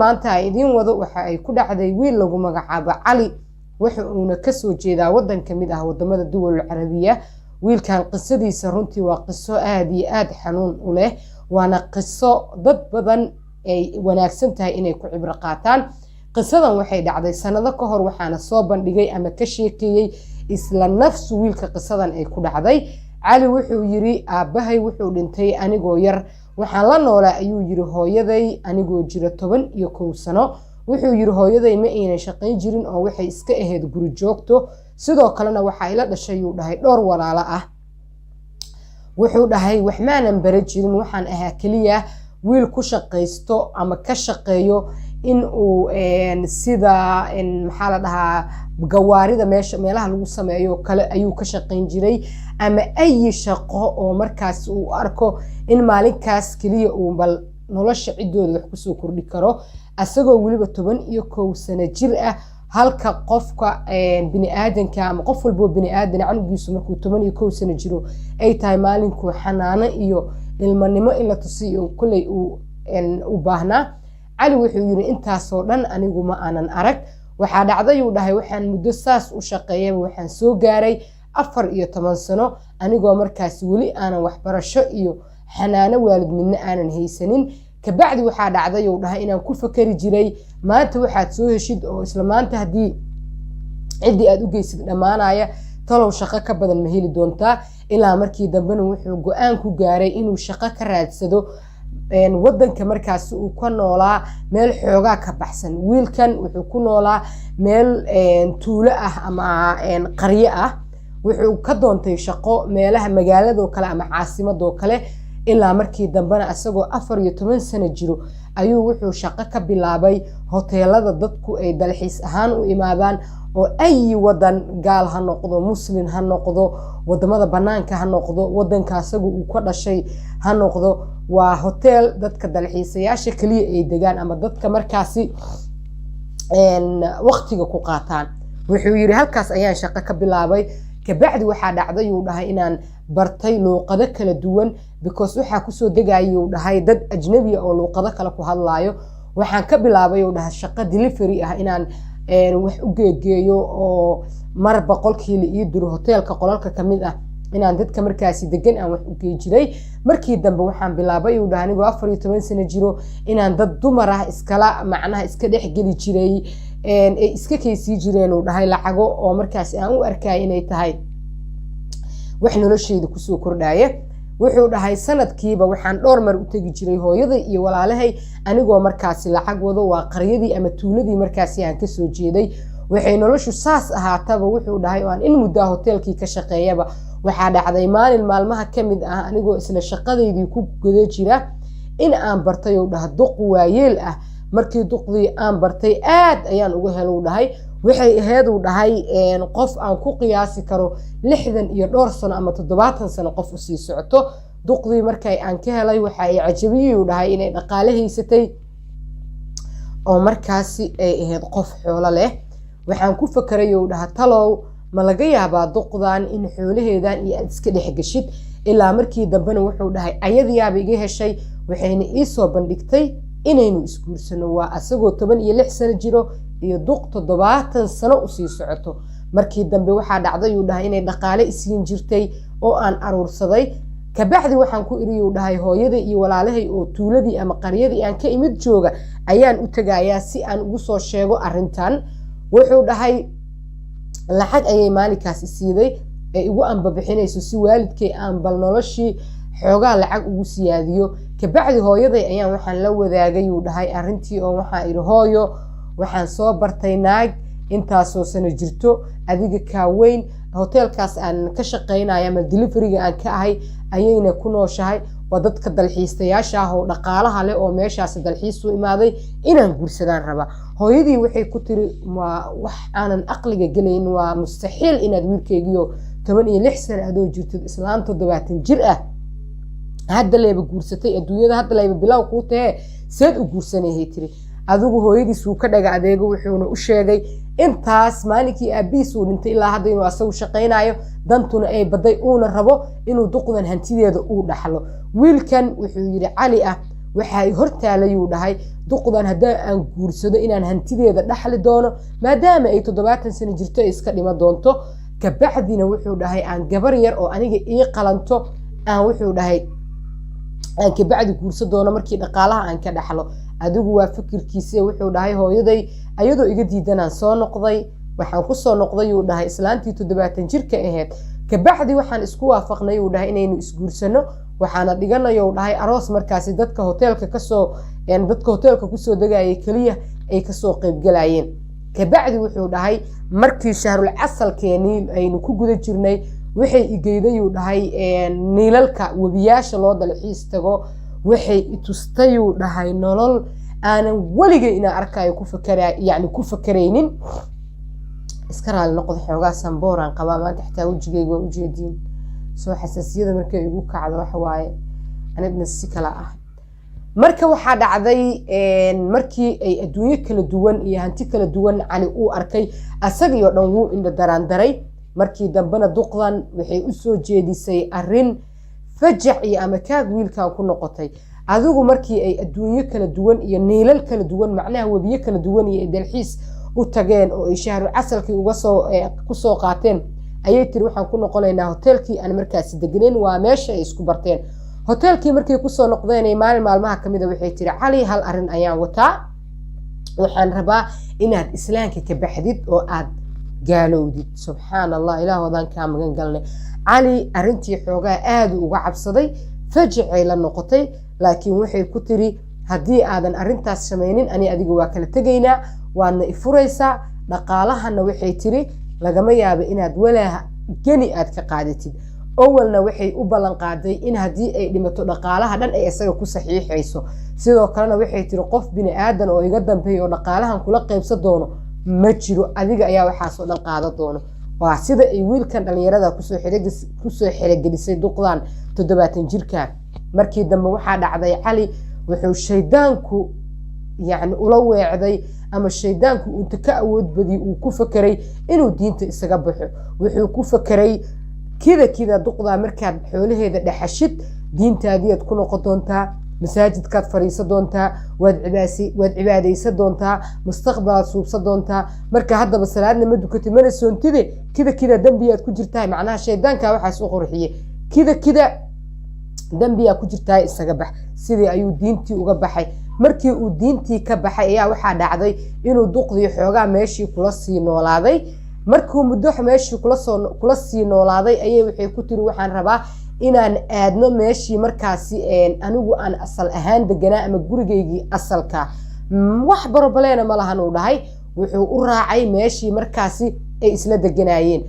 maanta idin wado waxa ay ku dhacday wiil lagu magacaabo Cali waxa uuna ka soo jeedaa wadan kamid ah wadamada duwal Carabiya wiilkan qisadiisa runtii waa qiso aad iyo aad xanuun u leh waana qiso dad badan ay wanaagsan tahay inay ku cibro qaataan qisadan waxay dhacday sanado ka hor waxaana soo bandhigay ama ka sheekeeyay isla nafs wiilka qisadan ay ku dhacday Cali wuxuu yiri aabahay wuxuu dhintay anigoo yar waxaan la noolaa ayuu yiri hooyaday anigoo jira 11 sano wuxuu yiri hooyaday ma aynan shaqayn jirin oo waxay iska ahayd guri joogto sidoo kalena waxa ila dhashay uu dhahay dhowr walaalo ah wuxuu dhahay wax maanan bara jirin waxaan ahaa kaliya wiil ku shaqaysto ama ka shaqeeyo in uu sida maxaa la dhahaa gawaarida meelaha lagu sameeyo kale ayuu ka shaqayn jiray ama ay shaqo oo markaas uu arko in maalinkaas kaliya uu bal nolosha cidooda wax ku soo kordhi karo asagoo waliba 11 sano jir ah halka qofka bini aadanka ama qof walba bini aadan canugiisu markuu 11 sano jiro ay tahay maalinku xanaano iyo ilmanimo in la tusiyo kulay u baahna Cali wuxuu yiri intaas oo dhan anigu ma aanan arag waxa dhacday uu dhahay waxaan muddo saas u shaqeeyay waxaan soo gaaray 14 sano anigoo markaas wali aanan waxbarasho iyo xanaano waalid midna aanan haysanin kabacdi waxa dhacday uu dhahay inaan ku fakari jiray maanta waxaad soo heshid oo isla maanta hadii cidii aad u geysid dhamaanaya talow shaqo ka badan ma heli doontaa ilaa markii dambena wuxuu go'aan ku gaaray inuu shaqo ka raadsado wadanka markaas uu ka noolaa meel xoogaa ka baxsan wiilkan wuxuu ku noolaa meel tuulo ah ama qaryo ah wuxuu ka doontay shaqo meelaha magaalada kale ama caasimadda kale ilaa markii dambena asagoo 14 sano jiro ayuu wuxuu shaqo ka bilaabay hoteelada dadku ay dalxiis ahaan u imaadaan oo ay wadan gaal ha noqdo muslim ha noqdo wadamada banaanka ha noqdo wadanka asagu uu ka dhashay ha noqdo waa hotel dadka dalxiisayaasha kaliya ay degaan ama dadka markaasi waqtiga ku qaataan wuxuu yiri halkaas ayaan shaqo ka bilaabay kabacdi waxa dhacday uu dhahay inaan bartay luqado kala duwan because waxa ku soo degayay uu dhahay dad ajnabi ah oo luqado kala ku hadlaayo waxaan ka bilaabay uu dhahay shaqo delivery ah inaan wax u geegeeyo oo mar boqolkii la ii diro hotelka qolalka kamid ah inaan dadka markaasi degan aan wax u geejiray markii dambe waxaan bilaabay uu dhahay anigu 14 sano jiro inaan dad dumar ah iskala macnaha iska dhex gali jiray ay iska keysii jireen uu dhahay lacago oo markaas aan u arkay inay tahay wax nolosheeda ku soo kordhaya wuxuu dhahay sanadkiiba waxaan dhowr mar u tagi jiray hooyada iyo walaalahay anigoo markaas lacag wado waa qaryadii ama tuuladii markaas aan ka soo jeeday waxay noloshu saas ahaataba wuxuu dhahay aan in muddo hotelkii ka shaqeeyaba waxa dhacday maalin maalmaha kamid ah anigoo isla shaqadeedii ku guda jira in aan bartay uu dhahay duq waayeel ah markii duqdii aan bartay aad ayaan uga helay dhahay waxay ahayd uu dhahay qof aan ku qiyaasi karo 60 iyo dhowr sano ama 70 sano qof u sii socoto duqdii markay aan ka helay waxa ay cajabiyay uu dhahay inay dhaqaale haysatay oo markaasi ay ahayd qof xoolo leh waxaan ku fakaray uu dhahay talow ma laga yaabaa duqdan in xoolaheedan iyo iska dhex gashid ilaa markii dambena wuxuu dhahay ayadiyaaba iga heshay waxayna ii soo bandhigtay inaynu isguursano waa asagoo 16 sano jiro iyo duq 70 sano u sii socoto markii dambe waxa dhacday uu dhahay inay dhaqaale isiin jirtay oo aan aruursaday kabacdi waxaan ku iri uu dhahay hooyada iyo walaalahay oo tuuladii ama qaryadii aan ka imid jooga ayaan u tagayaa si aan ugu soo sheego arintan wuxuu dhahay lacag ayay maalinkaas isiiday ay ugu anbabixinayso si waalidkay aan bal noloshii xoogaa lacag ugu siyaadiyo kabacdi hooyaday ayaan waxaan la wadaagay uu dhahay arintii oo waxa iri hooyo waxaan soo bartay naag intaas oo sano jirto adiga ka weyn hotelkaas aan ka shaqeynaayo ama deliveryga aan ka ahay ayayna ku nooshahay waa dadka dalxiistayaasha ah oo dhaqaalaha leh oo meeshaas dalxiis u imaaday inaan guursadaan raba hooyadii waxay ku tiri wax aanan aqliga galeyn waa mustaxiil inaad wiilkaygiyo 16 sano adoo jirto islaam 70 jir ah hadda leeba guursatay adduunyada hadda leeba bilow ku tahay seed u guursanayay tiri adigu hooyadiis uu ka dhaga adeego wuxuuna u sheegay intaas maalinkii aabiis uu dhintay ilaa hadda inuu asagu shaqeynayo dantuna ay baday uuna rabo inuu duqdan hantideeda uu dhaxlo wiilkan wuxuu yiri Cali ah waxay hortaalayuu dhahay duqdan haddii aan guursado inaan hantideeda dhaxli doono maadaama ay 70 sano jirto ay iska dhima doonto kabacdina wuxuu dhahay aan gabar yar oo aniga ii qalanto aan wuxuu dhahay aan kabacdi guurso doono markii dhaqaalaha aan ka dhaxlo adigu waa fikirkiisa wuxuu dhahay hooyaday ayadoo iga diidanaan soo noqday waxaan ku soo noqday uu dhahay islaantii 70 jirka ahayd kabacdi waxaan isku waafaqnay uu dhahay inaynu isguursano waxaana dhiganayo uu dhahay aroos markaasi dadka hoteelka kusoo degayay kaliya ay kasoo qayb galayeen kabacdi wuxuu dhahay markii shahrul casalkeeni aynu ku guda jirnay waxay igeyday uu dhahay niilalka wabiyaasha loo dalxiis tago waxay itustay uu dhahay nolol aanan weligay inaan arkayo ku fakaraynin iska raali noqdo xoogaa sambooraan qabaa maanta xitaa wejigayga waa ujeediin soo xasaasiyada markay igu kacdo waxa waaye anigna si kala ah marka waxaa dhacday markii ay adduunyo kala duwan iyo hanti kala duwan cali uu arkay asagii oo dhan wuu indho daraandaray markii dambena duqdan waxay u soo jeedisay arrin fajac iyo ama kaag wiilkan ku noqotay adigu markii ay adduunyo kala duwan iyo niilal kala duwan macnaha webiyo kala duwan iyo dalxiis u tageen oo ay shahru casalkii ku soo qaateen ayay tiri waxaan ku noqonaynaa hoteelkii aan markaasi deganeen waa meesha ay isku barteen hoteelkii markay kusoo noqdeen maalin maalmaha kamida waxay tiri cali hal arrin ayaan wataa waxaan rabaa inaad islaamka ka baxdid oo aad gaalowdid subxaan allah ilaah wadaan kaa magan galnay cali arrintii xoogaa aad uga cabsaday fajicay la noqotay laakiin waxay ku tiri haddii aadan arrintaas samaynin ani adiga waa kala tegaynaa waadna ifuraysaa dhaqaalahana waxay tiri lagama yaabo inaad walaa geni aad ka qaadatid awalna waxay u ballan qaaday in haddii ay dhimato dhaqaalaha dhan ay isaga ku saxiixayso sidoo kalena waxay tiri qof bini aadan oo iga dambeeya oo dhaqaalahan kula qaybsan doono ma jiro adiga ayaa waxaasoo dhan qaadan doono waa sida ay wiilkan dhalinyarada kusoo xerogelisay duqdan 70 jirka markii dambe waxaa dhacday cali wuxuu shaydaanku يعني ula weecday ama shaydaanku uu ka awood badi uu ku fakiray inuu diinta isaga baxo wuxuu ku fakiray kida duqda markaad xoolaheeda dhaxashid diintaadii aad ku noqon doontaa masaajidkaad fariisan doontaa waad cibaadaysan doontaa mustaqbalaad suubsan doontaa marka haddaba salaadna ma dukatid mana soontide kida dambiyaad ku jirtaa macnaha shaydaanka waxaas u qurxiye kida dambiyaa ku jirtaa isaga bax sidii ayuu diintii uga baxay markii uu diintii ka baxay ayaa waxaa dhacday inuu duqdii xoogaa meeshii kula sii noolaaday markuu muddo meeshii kula sii noolaaday ayay waxay ku tiri waxaan rabaa inaan aadno meeshii markaasi anigu aan asal ahaan deganaa ama gurigaygii asalka wax barobaleena ma lahan uu dhahay wuxuu u raacay meeshii markaasi ay isla deganaayeen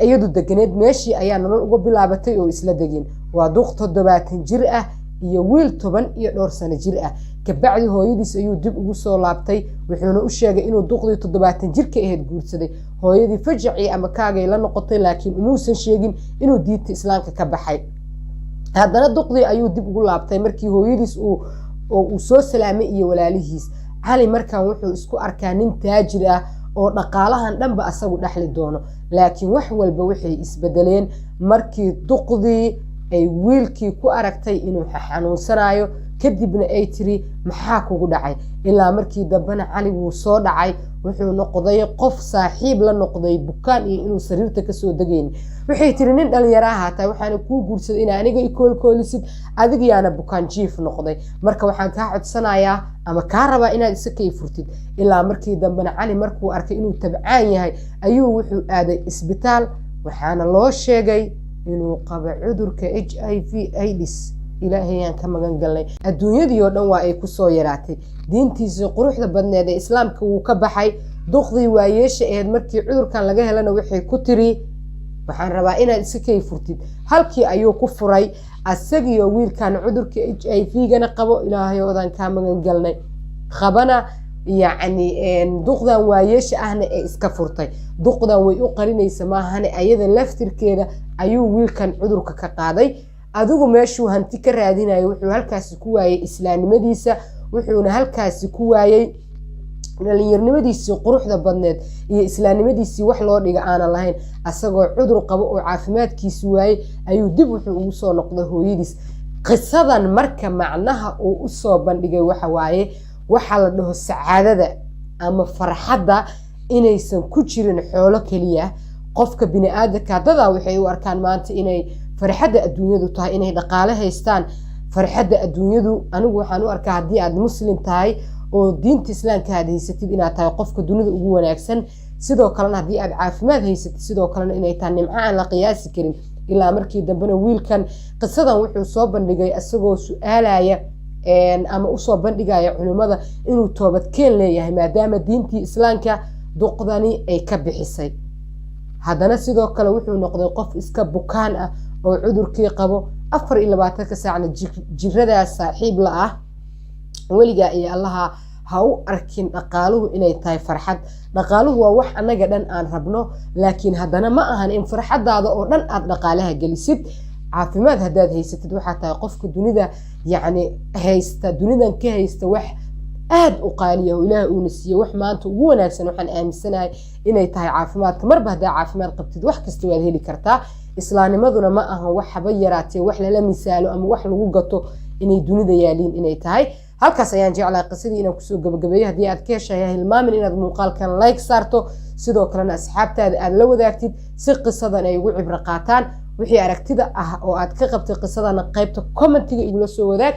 iyadu deganeed meeshii ayaa nolol uga bilaabatay oo isla degeen waa duq 70 jir ah iyo wiil 10 iyo dhowr sano jir ah kabacdi hooyadiis ayuu dib ugu soo laabtay wuxuuna u sheegay inuu duqdii 70 jirka ahayd guursaday hooyadii fajaci ama kaagay la noqotay laakiin umuusan sheegin inuu diinta islaamka ka baxay haddana duqdii ayuu dib ugu laabtay markii hooyadiis uu soo salaamay iyo walaalihiis cali markan wuxuu isku arkaa nin taajir ah oo dhaqaalahan dhanba asagu dhaxli doono laakiin wax walba waxay isbedeleen markii duqdii ay wiilkii ku aragtay inuu xanuunsanayo kadibna ay tiri maxaa kugu dhacay ilaa markii dambana cali wuu soo dhacay wuxuu noqday qof saaxiib la noqday bukaan iyo inuu sariirta ka soo dagayn waxay tiri nin dhalinyaro ahaatay waxaan ku guursaday in aniga i koolkoolisid adigiyaana bukaan jiif noqday marka waxaan kaa codsanayaa ama kaa rabaa inaad isakay furtid ilaa markii dambana cali markuu arkay inuu tabcaan yahay ayuu wuxuu aaday isbitaal waxaana loo sheegay inuu qabo cudurka HIV AIDS ilaahayaan ka magan galnay adduunyadii oo dhan waa ay ku soo yaraatay diintiisa quruxda badneed ee islaamka wuu ka baxay duqdii waayeesha ahayd markii cudurkan laga helana waxay ku tiri waxaan rabaa inaad iskay furtid halkii ayuu ku furay asagii wiilkan cudurka HIV-gana qabo ilaahayoodan ka magan galnay qabana يعني duqdan waayeesha ahna ee iska furtay duqdan way u qarinaysa maahan ayada laftirkeeda ayuu wiilkan cudurka ka qaaday adigu meeshuu hanti ka raadinayo wuxuu halkaas ku waayay islaamnimadiisa wuxuuna halkaas ku waayay dhalinyarnimadiisii quruxda badneed iyo islaamnimadiisii wax loo dhiga aan lahayn asagoo cudur qabo oo caafimaadkiisu waayay ayuu dib wuxuu ugu soo noqday hooyadiis qisadan marka macnaha uu u soo bandhigay waxa waaye waxaa la dhaho sacaadada ama farxadda inaysan ku jirin xoolo keliya. qofka bini'aadamka dadaa waxay u arkaan maanta inay farxadda adduunyadu tahay inay dhaqaale haystaan. farxadda adduunyadu anigu waxaan u arkaa haddii aad muslim tahay oo diinta islaamka aad haysatid inaad tahay qofka dunida ugu wanaagsan. sidoo kalena haddii aad caafimaad haysatid sidoo kalena inay tahay nimco aan la qiyaasi karin. ilaa markii dambena wiilkan qisadan wuxuu soo bandhigay isagoo su-aalaya ama usoo bandhigaya culimmada inuu toobadkeen leeyahay maadaama diintii islaamka duqdani ay ka bixisay. haddana sidoo kale wuxuu noqday qof iska bukaan ah oo cudurkii qabo 24 saacna jiradaas saaxiib la ah. weligaa iyo allaha ha u arkin dhaqaaluhu inay tahay farxad. dhaqaaluhu waa wax annaga dhan aan rabno, laakiin haddana ma ahan in farxadaada oo dhan aad dhaqaalaha gelisid. caafimaad haddaad haysatid waxaa tahay qofka dunida yacni haysta dunidan ka haysta wax aad u qaaliya oo ilaahay uuna siiye wax maanta ugu wanaagsan. waxaan aaminsanahay inay tahay caafimaadka. marba haddaa caafimaad qabtid wax kasta waad heli kartaa. islaamnimaduna ma ahan wax haba yaraatee wax lala misaalo ama wax lagu gato inay dunida yaaliin inay tahay. halkaas ayaan jeclaa qisadii inaan kusoo gabagabeeyo. haddii aad ka heshay hilmaamin inaad muuqaalkan like saarto, sidoo kalena asxaabtaada aad la wadaagtid si qisadan ay ugu cibro qaataan. wixii aragtida ah oo aad ka qabtay qisadana qaybta commentiga igula soo wadaag.